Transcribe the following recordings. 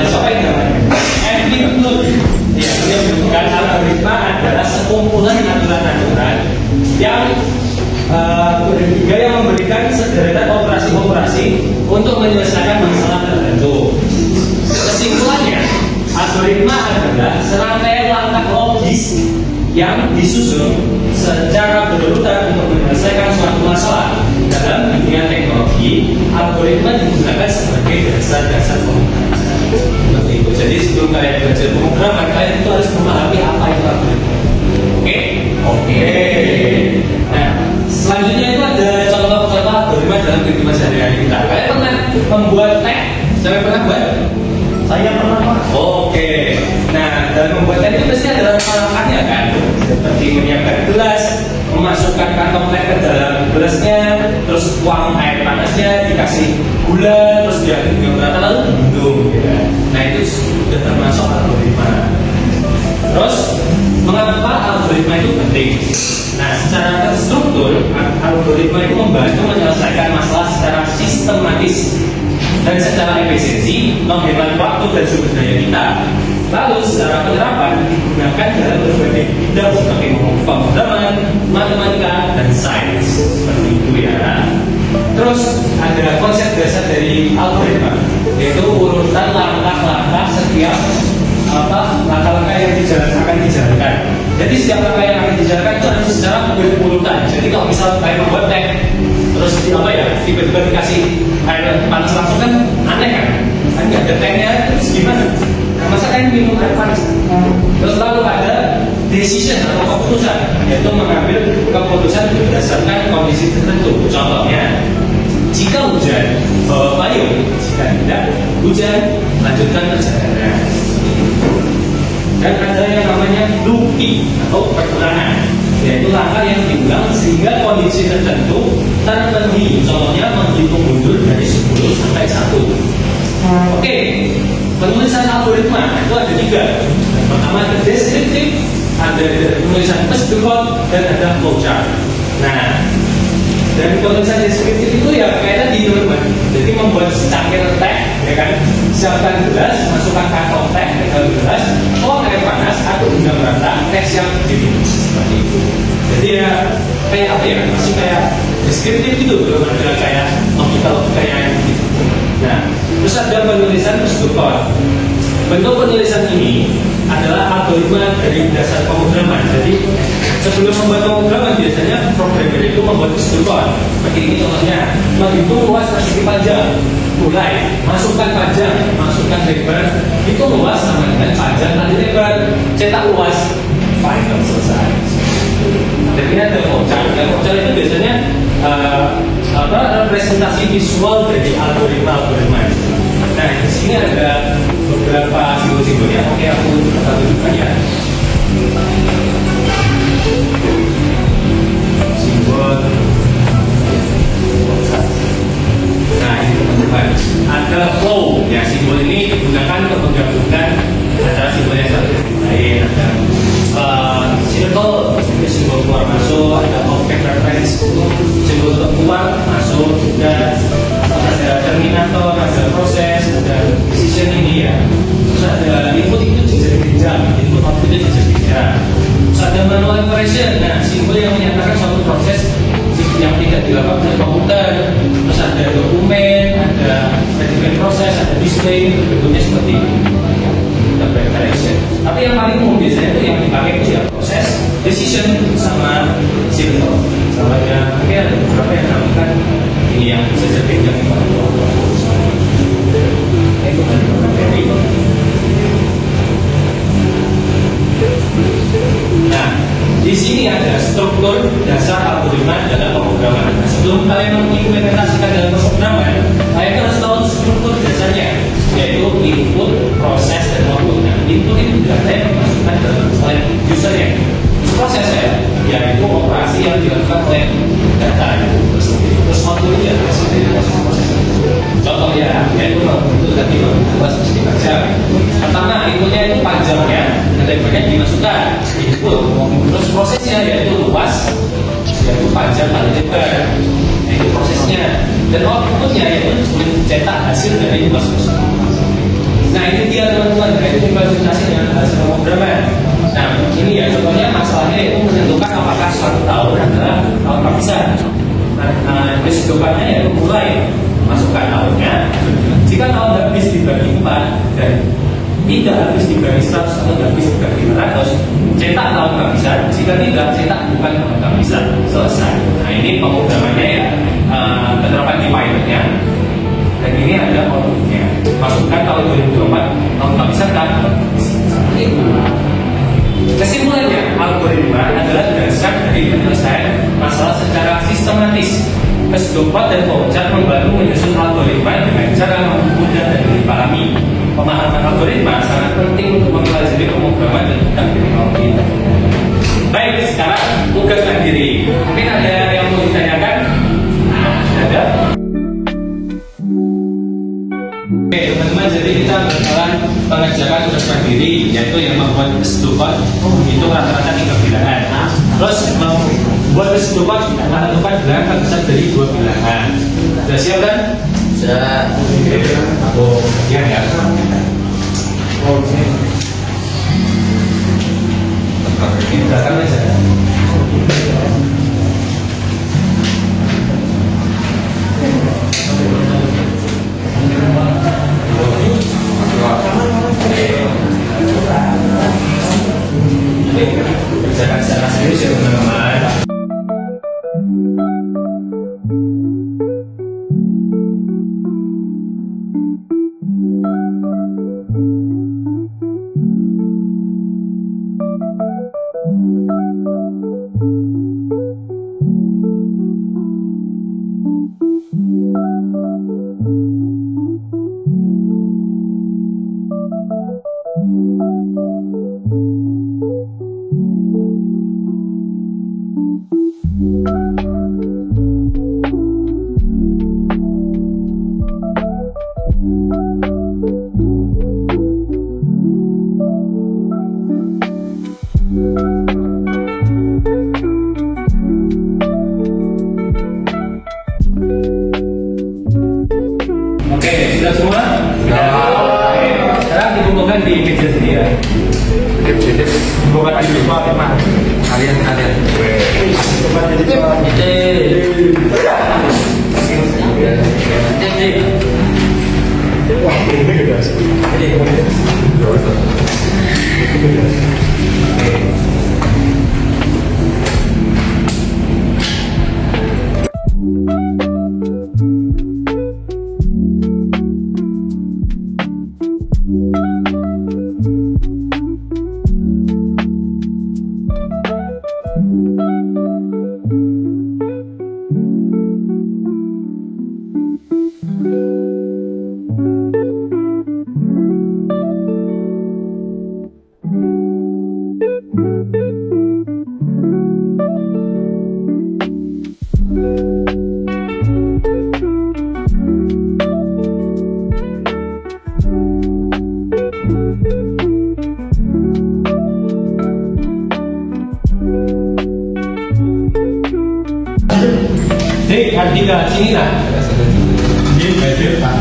siapa yang namanya? Amplitude. Ya, ini menunjukkan algoritma adalah sekumpulan aturan-aturan yang juga yang memberikan sederetan operasi-operasi untuk menyelesaikan masalah tertentu. Kesimpulannya, algoritma adalah serangkaian langkah logis yang disusun secara berurutan untuk menyelesaikan suatu masalah. Dalam dunia teknologi, algoritma digunakan sebagai dasar-dasar pemrograman. Seperti itu. Jadi sebelum kalian belajar pemrograman, kalian itu harus memahami apa itu algoritma. Oke? Oke. Nah, selanjutnya itu ada contoh-contoh algoritma dalam kehidupan sehari-hari kita. Kalian pernah membuat tag? Siapa pernah buat? Saya pernah, Pak. Oke. Nah, dalam membuat tag itu pasti ada langkahnya kan? Seperti menyiapkan gelas, memasukkan kantong teh ke dalam gelasnya, terus tuang air panasnya, dikasih gula, terus diaduk dengan merata lalu diminum, ya. Nah itu sudah termasuk algoritma. Terus mengapa algoritma itu penting? Nah, secara terstruktur, algoritma itu membantu menyelesaikan masalah secara sistematis dan secara efisiensi, menghemat waktu dan sumber daya kita. Lalu secara penerapan digunakan dalam berbagai bidang seperti pemrograman, matematika, dan sains. Seperti itu ya. Terus ada konsep dasar dari algoritma, yaitu urutan langkah-langkah setiap langkah-langkah yang akan dijalankan. Jadi setiap langkah yang akan dijalankan itu harus secara berurutan. Jadi kalau misal kayak membuat teh, terus tiba-tiba dikasih air panas langsung kan aneh kan? Kan nggak ada tehnya, terus gimana? Masa kalian minum air panas? Terus lalu ada decision atau keputusan, yaitu mengambil keputusan berdasarkan kondisi tertentu. Contohnya, jika hujan, bawa payung. Jika tidak hujan, lanjutkan perjalanan. Dan ada yang namanya looping atau pertukaran, yaitu langkah yang diulang sehingga kondisi tertentu terpenuhi. Contohnya menghitung mundur dari 10 sampai 1. Oke. Penulisan algoritma itu ada 3. Pertama ada deskriptif, ada penulisan prosedur, dan ada flowchart. Nah, dari penulisan deskriptif itu ya kayak tadi teman-teman. Jadi membuat secangkir teh, ya kan? Siapkan gelas, masukkan kantong teh ke dalam gelas, tuang air panas, aduk hingga merata, teh siap diminum. Seperti itu. Jadi ya kayak apa ya? Masih kayak deskriptif gitu, belum ada kayak logika yang gitu. Nah, terus ada penulisan prosedur. Bentuk penulisan ini adalah algoritma dari dasar pemrograman. Jadi sebelum membuat pemrograman biasanya programmer itu membuat prosedur. Seperti ini contohnya, menghitung luas persegi panjang. Mulai masukkan panjang, masukkan lebar, itu luas sama dengan panjang kali lebar. Cetak luas, final selesai. Jadi ada flowchart. Flowchart itu biasanya representasi visual dari algoritma. Nah, di sini ada beberapa simbol-simbolnya. Oke, aku tunjukkan ya. Simbol. Nah, ini teman-teman. Ada flow. Ya, simbol ini digunakan untuk menggabungkan antara simbol yang satu dengan lain. Ada circle, simbol keluar masuk. Ada object reference, simbol untuk keluar masuk. Dan ada terminator, ada proses, ada decision ini ya. Terus ada input itu jenjang, input output itu jenjang. Terus ada manual operation. Nah, simbol yang menyatakan suatu proses yang tidak dilakukan oleh komputer. Terus ada dokumen, ada verification proses, ada display, bentuknya seperti ini. Direction. Tapi yang paling umum biasanya itu yang dipakai itu ya proses, decision sama simbol. Misalnya mungkin ada beberapa yang melakukan ini yang bisa jadi yang itu materi. Nah, di sini ada struktur dasar algoritma dalam pemrograman. Nah, sebelum kalian mengimplementasikan dalam pemrograman, kalian harus tahu struktur dasarnya, yaitu input, proses, dan output. Nah, input itu data yang dimasukkan oleh usernya. Proses yaitu operasi yang dilakukan oleh data itu tersebut. Terus output itu hasil dari proses. Contoh ya, yaitu itu tadi luas persegi panjang. Pertama, inputnya itu panjangnya, dan lebarnya dimasukkan input. Terus prosesnya yaitu luas, yaitu panjang kali lebar, yaitu prosesnya. Dan outputnya yaitu mencetak hasil dari luas tersebut. Nah ini dia teman-teman, nah, itu implementasi dengan bahasa pemrograman. Nah ini ya contohnya masalahnya itu menentukan apakah suatu tahun adalah tahun kehabisan. Nah kehidupannya ya mulai masukkan tahunnya. Jika tahun habis dibagi 4 dan tidak habis dibagi 100 atau habis dibagi 500, cetak tahun kehabisan. Jika tidak, cetak bukan tahun kehabisan. Selesai. Nah ini pemrogramannya ya, penerapan di Python-nya. Dan ini ada outputnya. Masukkan tahun 2024 tahun kehabisan kan? Seperti itu. Kesimpulannya, algoritma adalah dasar dari penyelesaian masalah secara sistematis. S24 dan Flowchart membantu menyusun algoritma dengan cara mudah dan dipahami. Pemahaman algoritma sangat penting untuk mempelajari pemrograman dan tentang teknologi. Baik, sekarang tugas mandiri. Mungkin ada yang mau ditanyakan? Ada? Oke, teman-teman, jadi kita bakalan mengerjakan tugas mandiri, yaitu yang membuat S24 itu rata-rata 3 bilangan. Terus membuat S24 menentukan bilangan terbesar dari 2 bilangan. Sudah siap kan? Sudah. Aku bagian ya. Ini belakang aja. Kerjakan secara serius ya teman-teman. Oke, sudah semua? Sudah. Oke, sekarang dikumpulkan di meja sedia. Bukan di lupa, Pak. Kalian. Wah, ini gede. Dek, Kartika, sini lah. Ini baju Pak.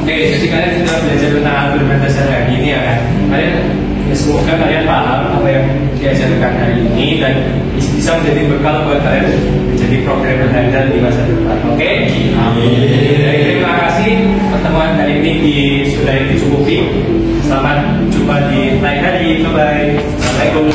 Oke, jadi kalian sudah belajar tentang algoritma dasar hari ini ya kan? Semoga kalian paham apa yang diajarkan hari ini dan bisa menjadi bekal buat kalian menjadi programmer handal di masa depan. Oke? Terima kasih. Pertemuan hari ini sudah dicukupi. Selamat jumpa di lain hari. Bye bye. Assalamualaikum.